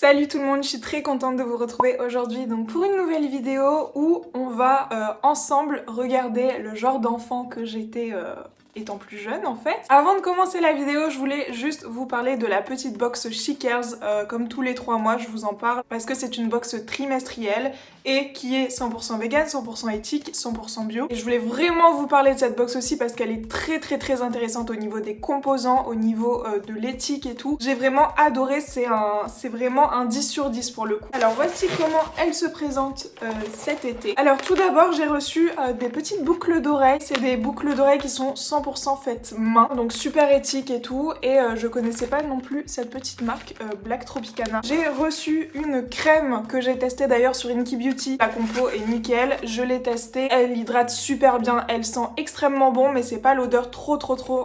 Salut tout le monde, je suis très contente de vous retrouver aujourd'hui donc pour une nouvelle vidéo où on va ensemble regarder le genre d'enfant que j'étais étant plus jeune en fait. Avant de commencer la vidéo, je voulais juste vous parler de la petite box Chickers, comme tous les 3 mois je vous en parle parce que c'est une box trimestrielle et qui est 100% vegan, 100% éthique, 100% bio. Et je voulais vraiment vous parler de cette box aussi parce qu'elle est très intéressante au niveau des composants, au niveau de l'éthique et tout. J'ai vraiment adoré, c'est vraiment un 10 sur 10 pour le coup. Alors voici comment elle se présente cet été. Alors tout d'abord j'ai reçu des petites boucles d'oreilles. C'est des boucles d'oreilles qui sont 100% faites main, donc super éthique et tout. Et je connaissais pas non plus cette petite marque Black Tropicana. J'ai reçu une crème que j'ai testée d'ailleurs sur Inky Beauty. La compo est nickel, je l'ai testée, elle hydrate super bien, elle sent extrêmement bon mais c'est pas l'odeur trop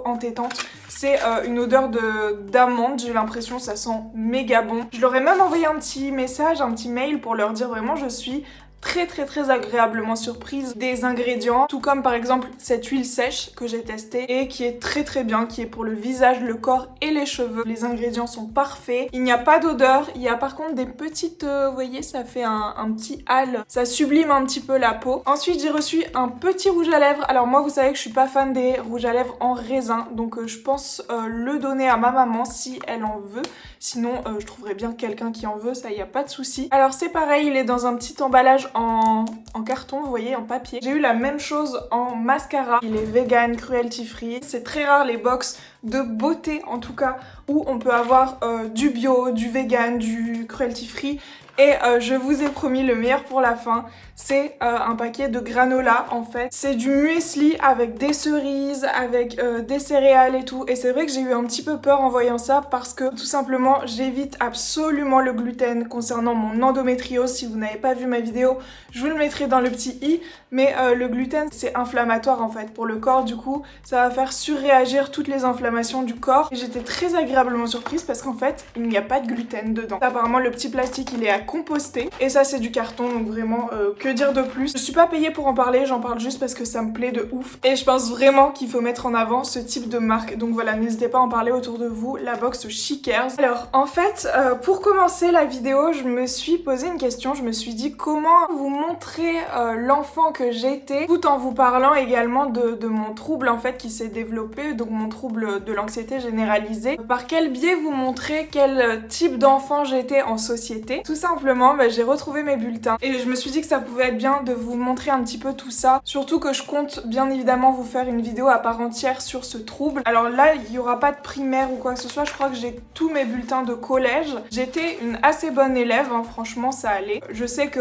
entêtante. C'est une odeur d'amande, j'ai l'impression, ça sent méga bon. Je leur ai même envoyé un petit message, un petit mail pour leur dire vraiment je suis très agréablement surprise des ingrédients, tout comme par exemple cette huile sèche que j'ai testée et qui est très bien, qui est pour le visage, le corps et les cheveux. Les ingrédients sont parfaits, il n'y a pas d'odeur, il y a par contre des petites, vous voyez, ça fait un petit halo, ça sublime un petit peu la peau. Ensuite j'ai reçu un petit rouge à lèvres. Alors moi vous savez que je suis pas fan des rouges à lèvres en raisin, donc je pense le donner à ma maman si elle en veut. Sinon je trouverais bien quelqu'un qui en veut, ça y a pas de souci. Alors c'est pareil, il est dans un petit emballage en carton, vous voyez, en papier. J'ai eu la même chose en mascara. Il est vegan, cruelty free. C'est très rare les box de beauté en tout cas où on peut avoir du bio, du vegan, du cruelty free. Et je vous ai promis le meilleur pour la fin, c'est un paquet de granola en fait. C'est du muesli avec des cerises, avec des céréales et tout. Et c'est vrai que j'ai eu un petit peu peur en voyant ça parce que tout simplement j'évite absolument le gluten concernant mon endométriose. Si vous n'avez pas vu ma vidéo, je vous le mettrai dans le petit i. Mais le gluten c'est inflammatoire en fait pour le corps, du coup ça va faire surréagir toutes les inflammations du corps. Et j'étais très agréablement surprise parce qu'en fait il n'y a pas de gluten dedans. Apparemment le petit plastique il est à composter et ça c'est du carton, donc vraiment que dire de plus. Je suis pas payée pour en parler, j'en parle juste parce que ça me plaît de ouf et je pense vraiment qu'il faut mettre en avant ce type de marque. Donc voilà, n'hésitez pas à en parler autour de vous, la box Chickers. Alors en fait pour commencer la vidéo je me suis posé une question, je me suis dit comment vous montrer l'enfant que j'étais tout en vous parlant également de mon trouble en fait qui s'est développé, donc mon trouble de l'anxiété généralisée. Par quel biais vous montrer quel type d'enfant j'étais en société. Tout simplement j'ai retrouvé mes bulletins et je me suis dit que ça pouvait être bien de vous montrer un petit peu tout ça, surtout que je compte bien évidemment vous faire une vidéo à part entière sur ce trouble. Alors là il n'y aura pas de primaire ou quoi que ce soit, je crois que j'ai tous mes bulletins de collège. J'étais une assez bonne élève, hein, franchement ça allait. Je sais que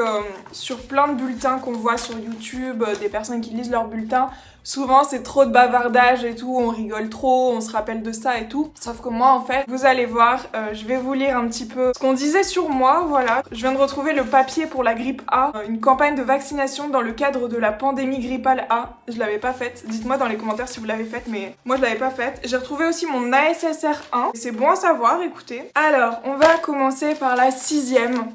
sur plein de bulletins qu'on voit sur YouTube, des personnes qui lisent leurs bulletins, souvent c'est trop de bavardage et tout, on rigole trop, on se rappelle de ça et tout. Sauf que moi en fait, vous allez voir, je vais vous lire un petit peu ce qu'on disait sur moi, voilà. Je viens de retrouver le papier pour la grippe A, une campagne de vaccination dans le cadre de la pandémie grippale A. Je l'avais pas faite, dites-moi dans les commentaires si vous l'avez faite, mais moi je l'avais pas faite. J'ai retrouvé aussi mon ASSR 1, c'est bon à savoir, écoutez. Alors, on va commencer par la 6e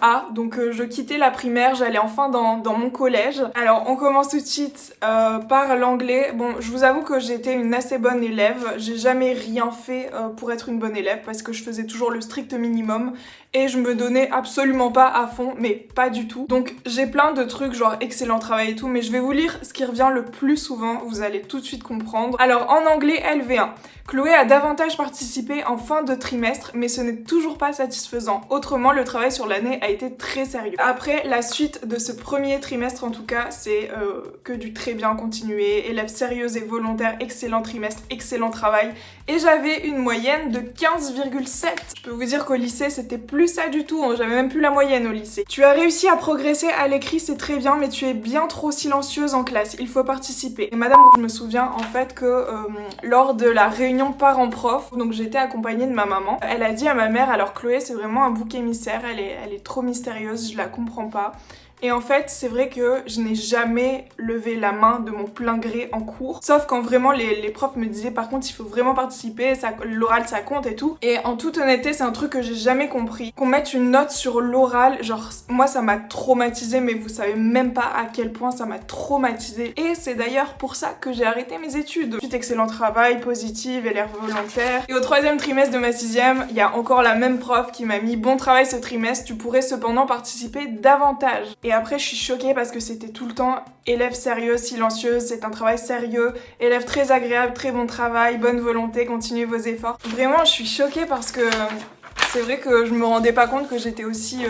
A, donc je quittais la primaire, j'allais enfin dans mon collège. Alors on commence tout de suite par l'anglais. Bon, je vous avoue que j'étais une assez bonne élève, j'ai jamais rien fait pour être une bonne élève parce que je faisais toujours le strict minimum et je me donnais absolument pas à fond, mais pas du tout. Donc j'ai plein de trucs genre excellent travail et tout, mais je vais vous lire ce qui revient le plus souvent, vous allez tout de suite comprendre. Alors en anglais LV1, Chloé a davantage participé en fin de trimestre, mais ce n'est toujours pas satisfaisant. Autrement, le travail sur l'année a été très sérieux. Après, la suite de ce premier trimestre, en tout cas, c'est que du très bien continué, élève sérieuse et volontaire, excellent trimestre, excellent travail. Et j'avais une moyenne de 15,7. Je peux vous dire qu'au lycée, c'était plus ça du tout, j'avais même plus la moyenne au lycée. Tu as réussi à progresser à l'écrit, c'est très bien, mais tu es bien trop silencieuse en classe, il faut participer. Et madame, je me souviens en fait que lors de la réunion parents-prof, donc j'étais accompagnée de ma maman. Elle a dit à ma mère, alors Chloé c'est vraiment un bouc émissaire, elle est trop mystérieuse, je la comprends pas. Et en fait, c'est vrai que je n'ai jamais levé la main de mon plein gré en cours. Sauf quand vraiment les profs me disaient par contre il faut vraiment participer, l'oral ça compte et tout. Et en toute honnêteté, c'est un truc que j'ai jamais compris. Qu'on mette une note sur l'oral, genre moi ça m'a traumatisée, mais vous savez même pas à quel point ça m'a traumatisée. Et c'est d'ailleurs pour ça que j'ai arrêté mes études. Ensuite, excellent travail, positive, élève volontaire. Et au 3e trimestre de ma 6e, il y a encore la même prof qui m'a mis bon travail ce trimestre, tu pourrais cependant participer davantage. Et après je suis choquée parce que c'était tout le temps élève sérieuse, silencieuse, c'est un travail sérieux, élève très agréable, très bon travail, bonne volonté, continuez vos efforts. Vraiment je suis choquée parce que c'est vrai que je me rendais pas compte que j'étais aussi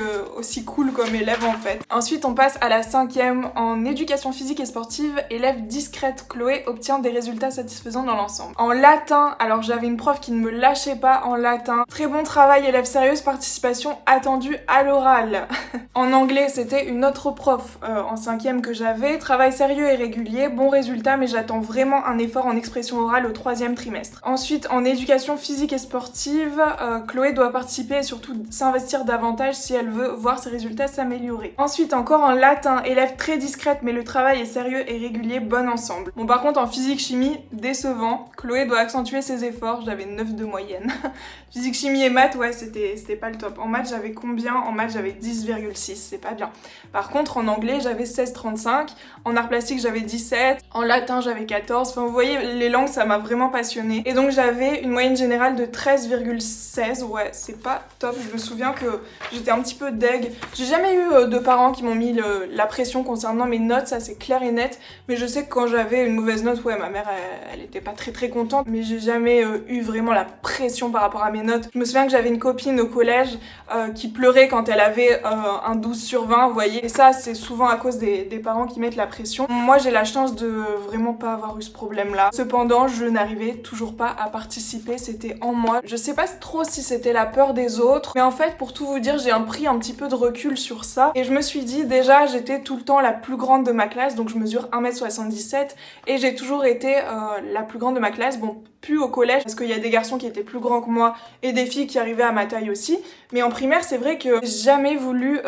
cool comme élève en fait. Ensuite on passe à la 5e en éducation physique et sportive, élève discrète, Chloé obtient des résultats satisfaisants dans l'ensemble. En latin, alors j'avais une prof qui ne me lâchait pas en latin. Très bon travail, élève sérieuse, participation attendue à l'oral. En anglais c'était une autre prof en 5e que j'avais, travail sérieux et régulier, bon résultat mais j'attends vraiment un effort en expression orale au 3e trimestre. Ensuite en éducation physique et sportive, Chloé doit participer et surtout s'investir davantage si elle veut voir ses résultats s'améliorer. Ensuite encore en latin, élève très discrète mais le travail est sérieux et régulier, bon ensemble. Bon par contre en physique-chimie, décevant, Chloé doit accentuer ses efforts, j'avais 9 de moyenne. Physique-chimie et maths, ouais c'était pas le top. En maths j'avais combien? En maths j'avais 10,6, c'est pas bien. Par contre en anglais j'avais 16,35, en art plastique j'avais 17, en latin j'avais 14, enfin vous voyez les langues ça m'a vraiment passionnée. Et donc j'avais une moyenne générale de 13,16, ouais c'est pas top, je me souviens que j'étais un petit peu deg. J'ai jamais eu de parents qui m'ont mis la pression concernant mes notes, ça c'est clair et net, mais je sais que quand j'avais une mauvaise note, ouais ma mère elle était pas très contente, mais j'ai jamais eu vraiment la pression par rapport à mes notes. Je me souviens que j'avais une copine au collège qui pleurait quand elle avait un 12 sur 20, vous voyez, et ça c'est souvent à cause des parents qui mettent la pression. Moi j'ai la chance de vraiment pas avoir eu ce problème là. Cependant je n'arrivais toujours pas à participer, c'était en moi. Je sais pas trop si c'était la peur des autres, mais en fait pour tout vous dire j'ai pris un petit peu de recul sur ça et je me suis dit déjà j'étais tout le temps la plus grande de ma classe, donc je mesure 1m77 et j'ai toujours été la plus grande de ma classe, bon plus au collège parce qu'il y a des garçons qui étaient plus grands que moi et des filles qui arrivaient à ma taille aussi, mais en primaire c'est vrai que j'ai jamais voulu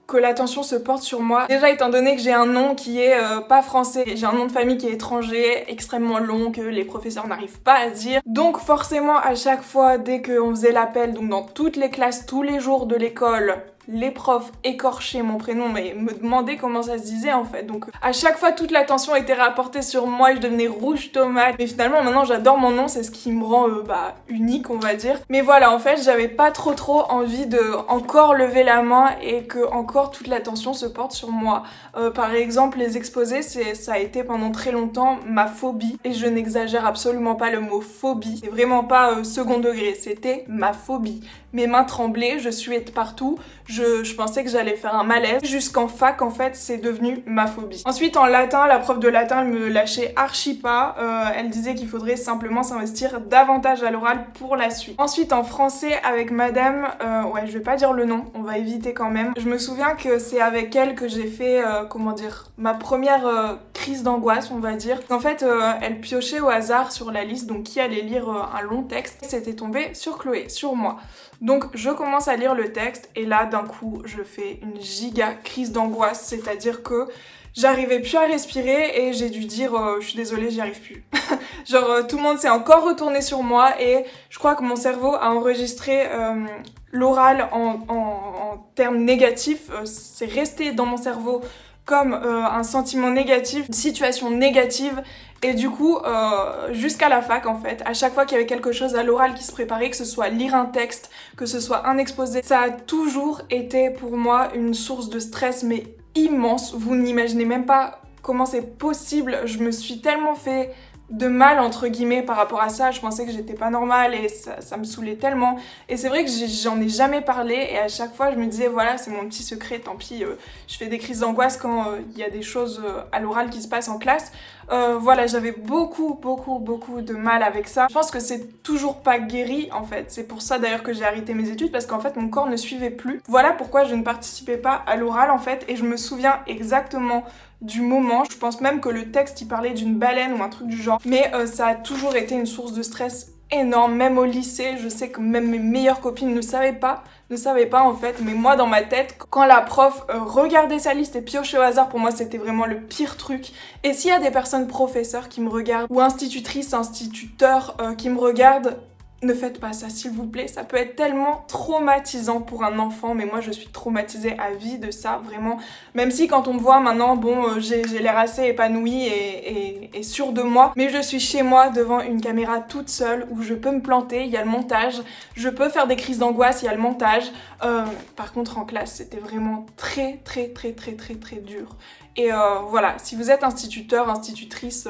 que l'attention se porte sur moi. Déjà étant donné que j'ai un nom qui est pas français, j'ai un nom de famille qui est étranger, extrêmement long, que les professeurs n'arrivent pas à dire. Donc forcément à chaque fois dès qu'on faisait l'appel, donc dans toutes les classes, tous les jours de l'école, les profs écorchaient mon prénom mais me demandaient comment ça se disait en fait. Donc à chaque fois toute l'attention était rapportée sur moi et je devenais rouge tomate. Mais finalement maintenant j'adore mon nom, c'est ce qui me rend unique on va dire. Mais voilà en fait j'avais pas trop envie de encore lever la main et que encore toute l'attention se porte sur moi. Par exemple les exposés ça a été pendant très longtemps ma phobie et je n'exagère absolument pas le mot phobie. C'est vraiment pas second degré, c'était ma phobie. Mes mains tremblaient, je suais de partout, je pensais que j'allais faire un malaise. Jusqu'en fac, en fait, c'est devenu ma phobie. Ensuite, en latin, la prof de latin, elle me lâchait archi pas. Elle disait qu'il faudrait simplement s'investir davantage à l'oral pour la suite. Ensuite, en français, avec madame, ouais, je vais pas dire le nom, on va éviter quand même. Je me souviens que c'est avec elle que j'ai fait, ma première crise d'angoisse, on va dire. En fait, elle piochait au hasard sur la liste, donc qui allait lire un long texte. C'était tombé sur Chloé, sur moi. Donc je commence à lire le texte et là d'un coup je fais une giga crise d'angoisse, c'est-à-dire que j'arrivais plus à respirer et j'ai dû dire je suis désolée, j'y arrive plus. Genre tout le monde s'est encore retourné sur moi et je crois que mon cerveau a enregistré l'oral en termes négatifs, c'est resté dans mon cerveau comme un sentiment négatif, une situation négative. Et du coup, jusqu'à la fac en fait, à chaque fois qu'il y avait quelque chose à l'oral qui se préparait, que ce soit lire un texte, que ce soit un exposé, ça a toujours été pour moi une source de stress mais immense. Vous n'imaginez même pas comment c'est possible. Je me suis tellement fait de mal entre guillemets par rapport à ça, je pensais que j'étais pas normale et ça me saoulait tellement. Et c'est vrai que j'en ai jamais parlé et à chaque fois je me disais voilà c'est mon petit secret, tant pis, je fais des crises d'angoisse quand il y a des choses à l'oral qui se passent en classe. Voilà, j'avais beaucoup de mal avec ça. Je pense que c'est toujours pas guéri en fait, c'est pour ça d'ailleurs que j'ai arrêté mes études parce qu'en fait mon corps ne suivait plus. Voilà pourquoi je ne participais pas à l'oral en fait et je me souviens exactement du moment. Je pense même que le texte il parlait d'une baleine ou un truc du genre, mais ça a toujours été une source de stress énorme, même au lycée, je sais que même mes meilleures copines ne savaient pas en fait, mais moi dans ma tête, quand la prof regardait sa liste et piochait au hasard, pour moi c'était vraiment le pire truc. Et s'il y a des personnes professeurs qui me regardent, ou institutrices, instituteurs qui me regardent, ne faites pas ça s'il vous plaît, ça peut être tellement traumatisant pour un enfant, mais moi je suis traumatisée à vie de ça, vraiment. Même si quand on me voit maintenant, bon, j'ai l'air assez épanouie et sûre de moi, mais je suis chez moi devant une caméra toute seule où je peux me planter, il y a le montage, je peux faire des crises d'angoisse, il y a le montage. Par contre en classe c'était vraiment très dur. Et voilà, si vous êtes instituteur, institutrice,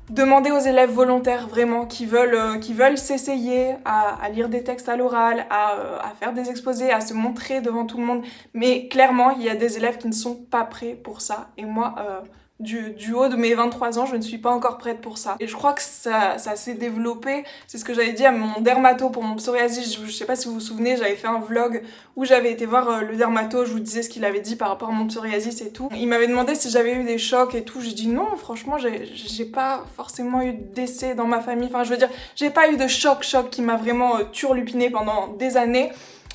demandez aux élèves volontaires vraiment qui veulent s'essayer à lire des textes à l'oral, à faire des exposés, à se montrer devant tout le monde. Mais clairement, il y a des élèves qui ne sont pas prêts pour ça. Et moi, du haut de mes 23 ans, je ne suis pas encore prête pour ça. Et je crois que ça s'est développé, c'est ce que j'avais dit à mon dermato pour mon psoriasis. Je sais pas si vous vous souvenez, j'avais fait un vlog où j'avais été voir le dermato, je vous disais ce qu'il avait dit par rapport à mon psoriasis et tout. Il m'avait demandé si j'avais eu des chocs et tout, j'ai dit non, franchement, j'ai pas forcément eu de décès dans ma famille. Enfin, je veux dire, j'ai pas eu de choc qui m'a vraiment turlupiné pendant des années.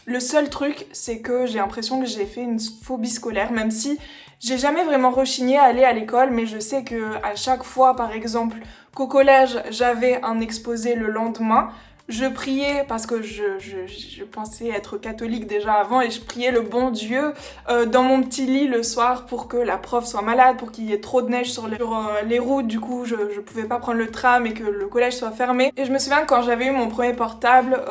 Le seul truc, c'est que j'ai l'impression que j'ai fait une phobie scolaire, même si j'ai jamais vraiment rechigné à aller à l'école, mais je sais que à chaque fois, par exemple, qu'au collège, j'avais un exposé le lendemain, je priais parce que je pensais être catholique déjà avant et je priais le bon Dieu dans mon petit lit le soir pour que la prof soit malade, pour qu'il y ait trop de neige sur les routes, du coup je pouvais pas prendre le tram et que le collège soit fermé. Et je me souviens quand j'avais eu mon premier portable,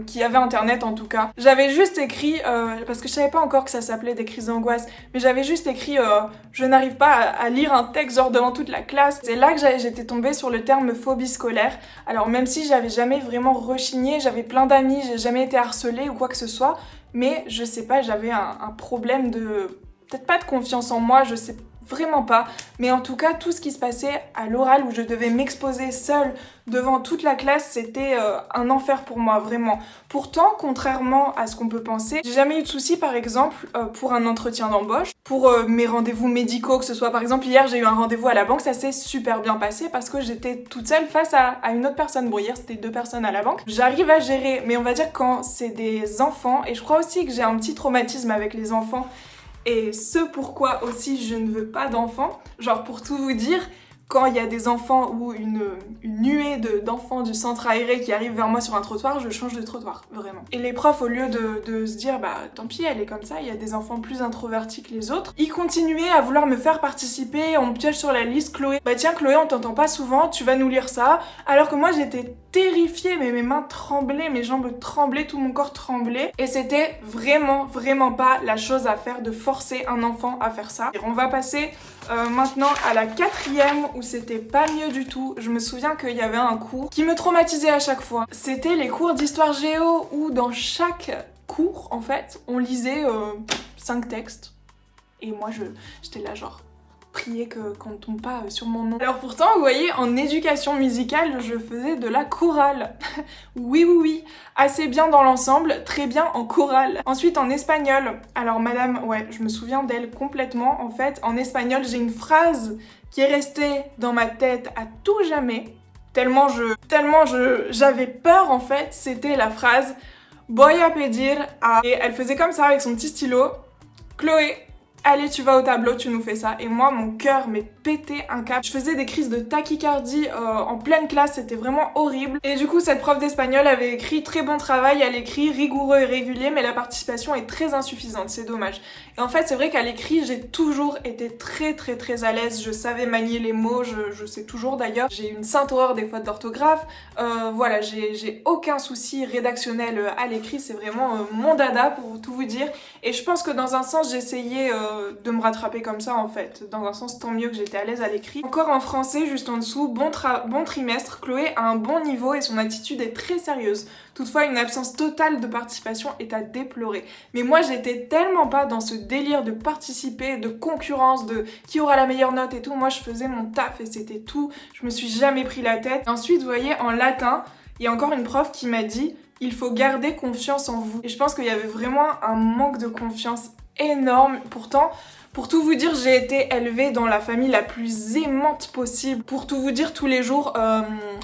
qui avait internet en tout cas, j'avais juste écrit, parce que je savais pas encore que ça s'appelait des crises d'angoisse, mais j'avais juste écrit je n'arrive pas à lire un texte genre devant toute la classe. C'est là que j'étais tombée sur le terme phobie scolaire. Alors même si j'avais jamais vraiment rechigné, j'avais plein d'amis, j'ai jamais été harcelée ou quoi que ce soit, mais je sais pas, j'avais un problème de... peut-être pas de confiance en moi, je sais vraiment pas, mais en tout cas tout ce qui se passait à l'oral où je devais m'exposer seule devant toute la classe, c'était un enfer pour moi, vraiment. Pourtant, contrairement à ce qu'on peut penser, j'ai jamais eu de soucis par exemple pour un entretien d'embauche, pour mes rendez-vous médicaux, que ce soit par exemple hier j'ai eu un rendez-vous à la banque, ça s'est super bien passé parce que j'étais toute seule face à une autre personne. Bon, hier c'était 2 personnes à la banque, j'arrive à gérer, mais on va dire quand c'est des enfants, et je crois aussi que j'ai un petit traumatisme avec les enfants, et ce pourquoi aussi je ne veux pas d'enfants, genre pour tout vous dire, quand il y a des enfants ou une nuée d'enfants du centre aéré qui arrivent vers moi sur un trottoir, je change de trottoir, vraiment. Et les profs, au lieu de se dire bah tant pis, elle est comme ça, il y a des enfants plus introvertis que les autres, ils continuaient à vouloir me faire participer, on me piège sur la liste, Chloé, bah tiens Chloé, on t'entend pas souvent, tu vas nous lire ça, alors que moi j'étais terrifiée, mais mes mains tremblaient, mes jambes tremblaient, tout mon corps tremblait, et c'était vraiment pas la chose à faire de forcer un enfant à faire ça. Et on va passer maintenant à la 4e où c'était pas mieux du tout. Je me souviens qu'il y avait un cours qui me traumatisait à chaque fois. C'était les cours d'histoire géo où dans chaque cours, en fait, on lisait 5 textes. Et moi, j'étais là genre... prier qu'on ne tombe pas sur mon nom. Alors pourtant, vous voyez, en éducation musicale, je faisais de la chorale. Oui, assez bien dans l'ensemble, très bien en chorale. Ensuite, en espagnol, alors madame, ouais, je me souviens d'elle complètement. En fait, en espagnol, j'ai une phrase qui est restée dans ma tête à tout jamais. Tellement j'avais peur, en fait, c'était la phrase « Voy a pedir a... » Et elle faisait comme ça avec son petit stylo. « Chloé, allez, tu vas au tableau, tu nous fais ça. » Et moi, mon cœur m'est pété un câble. Je faisais des crises de tachycardie en pleine classe, c'était vraiment horrible. Et du coup, cette prof d'espagnol avait écrit « Très bon travail » à l'écrit, rigoureux et régulier, mais la participation est très insuffisante, c'est dommage. Et en fait, c'est vrai qu'à l'écrit, j'ai toujours été très à l'aise. Je savais manier les mots, je sais toujours d'ailleurs. J'ai une sainte horreur des fautes d'orthographe. Voilà, j'ai aucun souci rédactionnel à l'écrit, c'est vraiment mon dada pour tout vous dire. Et je pense que dans un sens, j'essayais de me rattraper comme ça en fait. Dans un sens, tant mieux que j'étais à l'aise à l'écrit. Encore en français, juste en dessous, bon trimestre, Chloé a un bon niveau et son attitude est très sérieuse. Toutefois, une absence totale de participation est à déplorer. Mais moi, j'étais tellement pas dans ce délire de participer, de concurrence, de qui aura la meilleure note et tout. Moi, je faisais mon taf et c'était tout. Je me suis jamais pris la tête. Ensuite, vous voyez, en latin, il y a encore une prof qui m'a dit « Il faut garder confiance en vous ». Et je pense qu'il y avait vraiment un manque de confiance énorme. Pourtant, Pour tout vous dire, j'ai été élevée dans la famille la plus aimante possible. Pour tout vous dire, tous les jours,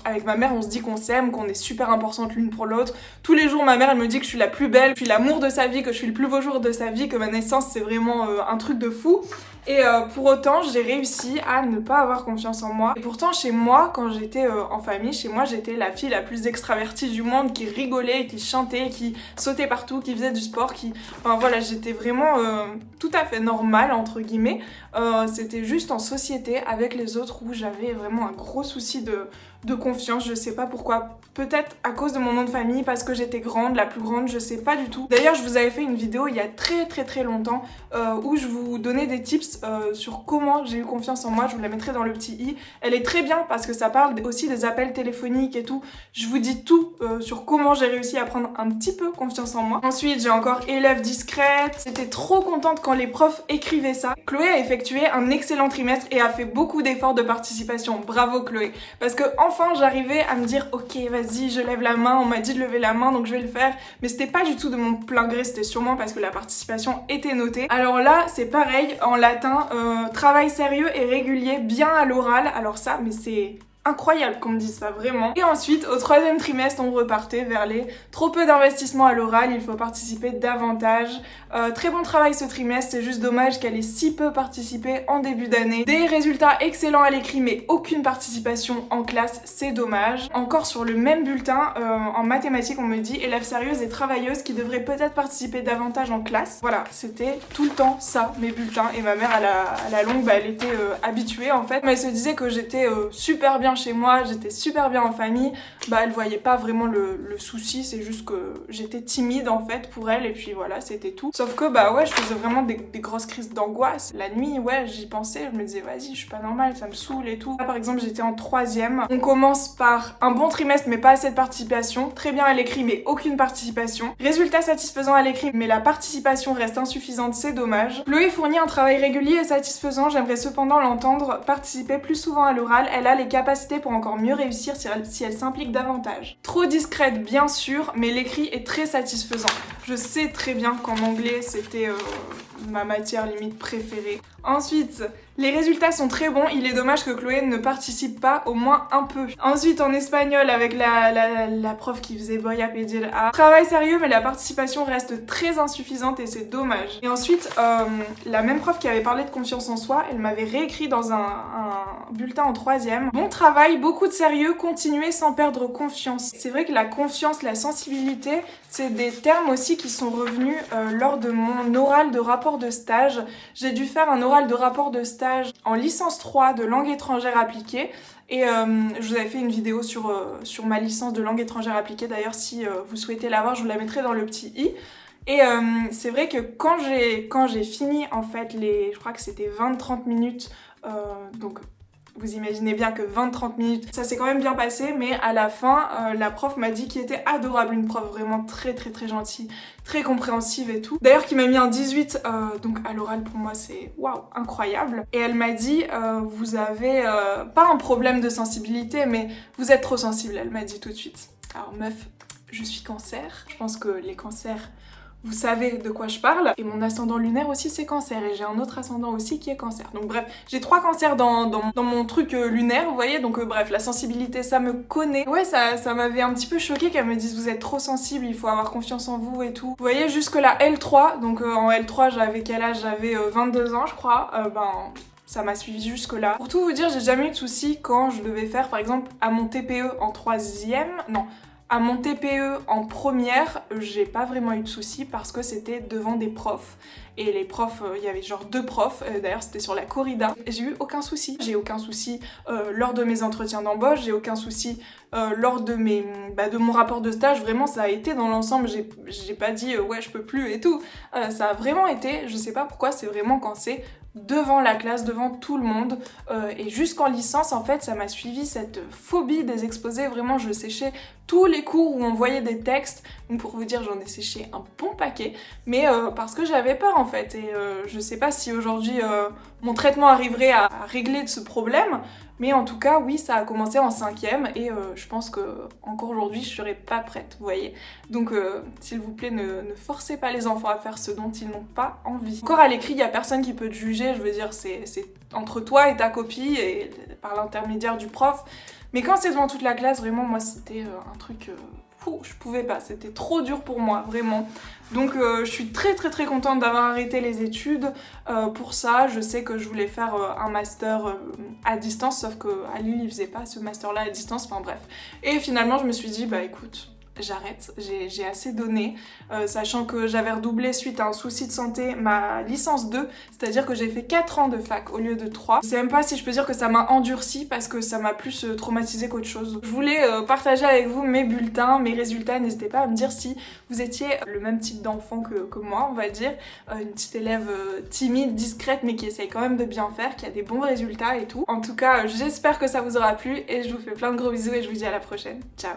avec ma mère, on se dit qu'on s'aime, qu'on est super importantes l'une pour l'autre. Tous les jours, ma mère, elle me dit que je suis la plus belle, que je suis l'amour de sa vie, que je suis le plus beau jour de sa vie, que ma naissance, c'est vraiment un truc de fou. Et pour autant, j'ai réussi à ne pas avoir confiance en moi. Et pourtant, chez moi, quand j'étais en famille, chez moi, j'étais la fille la plus extravertie du monde, qui rigolait, qui chantait, qui sautait partout, qui faisait du sport, qui... Enfin voilà, j'étais vraiment tout à fait normale, entre guillemets. C'était juste en société, avec les autres, où j'avais vraiment un gros souci de confiance, je sais pas pourquoi. Peut-être à cause de mon nom de famille, parce que j'étais grande, la plus grande, je sais pas du tout. D'ailleurs, je vous avais fait une vidéo il y a très longtemps où je vous donnais des tips sur comment j'ai eu confiance en moi, je vous la mettrai dans le petit i. Elle est très bien parce que ça parle aussi des appels téléphoniques et tout. Je vous dis tout sur comment j'ai réussi à prendre un petit peu confiance en moi. Ensuite, j'ai encore élève discrète. J'étais trop contente quand les profs écrivaient ça. Chloé a effectué un excellent trimestre et a fait beaucoup d'efforts de participation. Bravo Chloé. Parce que enfin, j'arrivais à me dire ok, vas-y, je lève la main, on m'a dit de lever la main donc je vais le faire. Mais c'était pas du tout de mon plein gré, c'était sûrement parce que la participation était notée. Alors là, c'est pareil, en latin, travail sérieux et régulier, bien à l'oral. Alors ça, mais c'est incroyable qu'on me dise ça, vraiment. Et ensuite, au 3e trimestre, on repartait vers les trop peu d'investissement à l'oral, il faut participer davantage. Très bon travail ce trimestre, c'est juste dommage qu'elle ait si peu participé en début d'année. Des résultats excellents à l'écrit, mais aucune participation en classe, c'est dommage. Encore sur le même bulletin, en mathématiques, on me dit élève sérieuse et travailleuse qui devrait peut-être participer davantage en classe. Voilà, c'était tout le temps ça, mes bulletins. Et ma mère, à la longue, bah, elle était habituée en fait. Mais elle se disait que j'étais super bien chez moi, j'étais super bien en famille, bah elle voyait pas vraiment le souci, c'est juste que j'étais timide en fait pour elle et puis voilà, c'était tout. Sauf que bah ouais, je faisais vraiment des grosses crises d'angoisse. La nuit, ouais, j'y pensais, je me disais vas-y, je suis pas normale, ça me saoule et tout. Là, par exemple, j'étais en 3e. On commence par un bon trimestre mais pas assez de participation, très bien à l'écrit mais aucune participation. Résultat satisfaisant à l'écrit mais la participation reste insuffisante, c'est dommage. Chloé fournit un travail régulier et satisfaisant, j'aimerais cependant l'entendre participer plus souvent à l'oral, elle a les capacités pour encore mieux réussir si elle s'implique davantage. Trop discrète bien sûr, mais l'écrit est très satisfaisant. Je sais très bien qu'en anglais c'était ma matière limite préférée. Ensuite, les résultats sont très bons, il est dommage que Chloé ne participe pas au moins un peu. Ensuite, en espagnol, avec la prof qui faisait voy a pedir a. Travail sérieux, mais la participation reste très insuffisante et c'est dommage. Et ensuite, la même prof qui avait parlé de confiance en soi, elle m'avait réécrit dans un bulletin en 3e. Bon travail, beaucoup de sérieux, continuez sans perdre confiance. C'est vrai que la confiance, la sensibilité, c'est des termes aussi qui sont revenus lors de mon oral de rapport de stage. J'ai dû faire un oral de rapport de stage en licence 3 de langue étrangère appliquée et je vous avais fait une vidéo sur ma licence de langue étrangère appliquée. D'ailleurs, si vous souhaitez la voir, je vous la mettrai dans le petit i. Et c'est vrai que quand j'ai fini en fait je crois que c'était 20-30 minutes, donc vous imaginez bien que 20-30 minutes, ça s'est quand même bien passé, mais à la fin, la prof m'a dit qu'il était adorable, une prof vraiment très gentille, très compréhensive et tout. D'ailleurs, qui m'a mis un 18, donc à l'oral pour moi c'est waouh, incroyable. Et elle m'a dit, vous avez pas un problème de sensibilité, mais vous êtes trop sensible, elle m'a dit tout de suite. Alors meuf, je suis cancer, je pense que les cancers... Vous savez de quoi je parle. Et mon ascendant lunaire aussi c'est cancer. Et j'ai un autre ascendant aussi qui est cancer. Donc bref, j'ai 3 cancers dans mon truc lunaire, vous voyez. Donc bref, la sensibilité, ça me connaît. Ouais, ça m'avait un petit peu choqué qu'elle me dise vous êtes trop sensible, il faut avoir confiance en vous et tout. Vous voyez, jusque la L3, donc en L3 j'avais quel âge? J'avais 22 ans je crois. Ça m'a suivi jusque là. Pour tout vous dire, j'ai jamais eu de soucis quand je devais faire par exemple à mon TPE en 3e. Non. À mon TPE en première, j'ai pas vraiment eu de soucis parce que c'était devant des profs. Et les profs, il y avait genre 2 profs, d'ailleurs c'était sur la corrida. Et j'ai eu aucun souci. J'ai aucun souci lors de mes entretiens d'embauche, j'ai aucun souci lors de mon rapport de stage. Vraiment, ça a été dans l'ensemble, j'ai pas dit ouais je peux plus et tout. Ça a vraiment été, je sais pas pourquoi, c'est vraiment quand c'est devant la classe, devant tout le monde, et jusqu'en licence en fait ça m'a suivi cette phobie des exposés. Vraiment je séchais tous les cours où on voyait des textes, donc pour vous dire j'en ai séché un bon paquet, mais parce que j'avais peur en fait. Et je sais pas si aujourd'hui mon traitement arriverait à régler ce problème. Mais en tout cas, oui, ça a commencé en 5e et je pense que encore aujourd'hui, je serais pas prête, vous voyez. Donc, s'il vous plaît, ne forcez pas les enfants à faire ce dont ils n'ont pas envie. Encore à l'écrit, il y a personne qui peut te juger, je veux dire, c'est entre toi et ta copie et par l'intermédiaire du prof. Mais quand c'est devant toute la classe, vraiment, moi, c'était un truc... je pouvais pas, c'était trop dur pour moi, vraiment. Donc je suis très contente d'avoir arrêté les études pour ça. Je sais que je voulais faire un master à distance, sauf qu'à Lille, ils faisaient pas ce master-là à distance, enfin bref. Et finalement, je me suis dit, bah écoute, j'arrête, j'ai assez donné, sachant que j'avais redoublé suite à un souci de santé ma licence 2, c'est-à-dire que j'ai fait 4 ans de fac au lieu de 3. Je sais même pas si je peux dire que ça m'a endurci parce que ça m'a plus traumatisé qu'autre chose. Je voulais partager avec vous mes bulletins, mes résultats, n'hésitez pas à me dire si vous étiez le même type d'enfant que moi, on va dire, une petite élève timide, discrète, mais qui essaye quand même de bien faire, qui a des bons résultats et tout. En tout cas, j'espère que ça vous aura plu et je vous fais plein de gros bisous et je vous dis à la prochaine. Ciao.